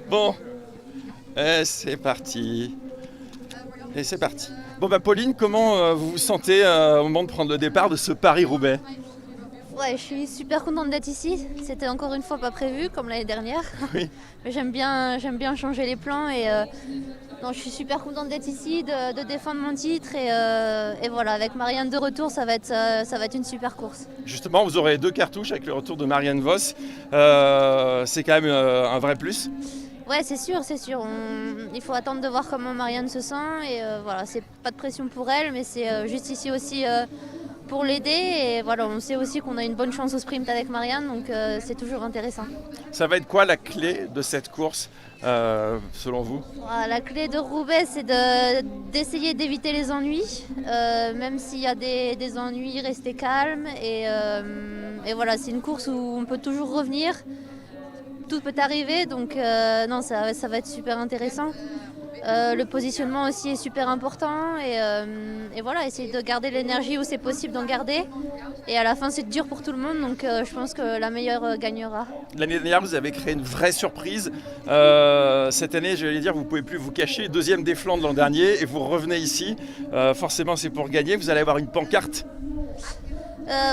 Bon, et c'est parti. Et c'est parti. Bon bah Pauline, comment vous vous sentez au moment de prendre le départ de ce Paris-Roubaix? Ouais, je suis super contente d'être ici. C'était encore une fois pas prévu comme l'année dernière. Oui. Mais j'aime bien changer les plans et non, je suis super contente d'être ici, de défendre mon titre et voilà, avec Marianne de retour, ça va être une super course. Justement, vous aurez deux cartouches avec le retour de Marianne Vos. C'est quand même un vrai plus. Ouais, c'est sûr, c'est sûr. Il faut attendre de voir comment Marianne se sent et voilà, c'est pas de pression pour elle, mais c'est juste ici aussi pour l'aider et voilà, on sait aussi qu'on a une bonne chance au sprint avec Marianne, donc c'est toujours intéressant. Ça va être quoi la clé de cette course, selon vous? Voilà, la clé de Roubaix, c'est d'essayer d'éviter les ennuis, même s'il y a des ennuis, rester calme et voilà, c'est une course où on peut toujours revenir. Tout peut arriver, donc non, ça va être super intéressant. Le positionnement aussi est super important et voilà, essayer de garder l'énergie où c'est possible d'en garder. Et à la fin, c'est dur pour tout le monde, donc je pense que la meilleure gagnera. L'année dernière, vous avez créé une vraie surprise. Cette année, j'allais dire, vous ne pouvez plus vous cacher. Deuxième des Flandres l'an dernier et vous revenez ici. Forcément, c'est pour gagner. Vous allez avoir une pancarte.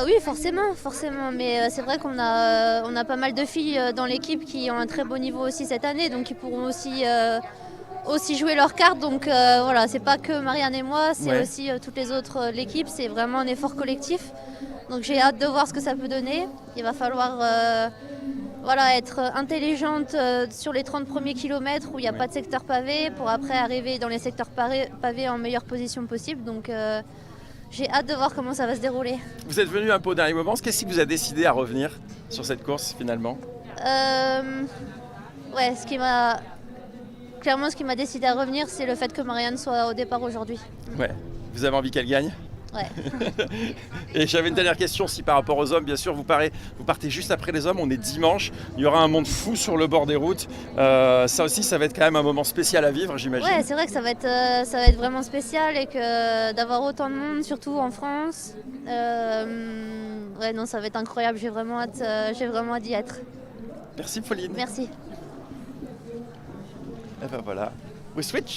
Oui, forcément, forcément. Mais c'est vrai on a pas mal de filles dans l'équipe qui ont un très beau niveau aussi cette année, donc ils pourront aussi jouer leur carte. Donc voilà, c'est pas que Marianne et moi, c'est Ouais. aussi toutes les autres l'équipe. C'est vraiment un effort collectif. Donc j'ai hâte de voir ce que ça peut donner. Il va falloir voilà, être intelligente sur les 30 premiers kilomètres où il n'y a pas de secteur pavé pour après arriver dans les secteurs pavés en meilleure position possible. Donc j'ai hâte de voir comment ça va se dérouler. Vous êtes venu un peu au dernier moment. Qu'est-ce qui vous a décidé à revenir sur cette course finalement? Ouais, clairement, ce qui m'a décidé à revenir, c'est le fait que Marianne soit au départ aujourd'hui. Ouais. Vous avez envie qu'elle gagne? Ouais. Et j'avais une dernière question aussi par rapport aux hommes. Bien sûr, vous partez juste après les hommes. On est dimanche. Il y aura un monde fou sur le bord des routes. Ça aussi, ça va être quand même un moment spécial à vivre, j'imagine. Ouais, c'est vrai que ça va être vraiment spécial et que d'avoir autant de monde, surtout en France, ouais, non, ça va être incroyable. J'ai vraiment hâte d'y être. Merci Pauline. Merci. Et ben voilà. We switch.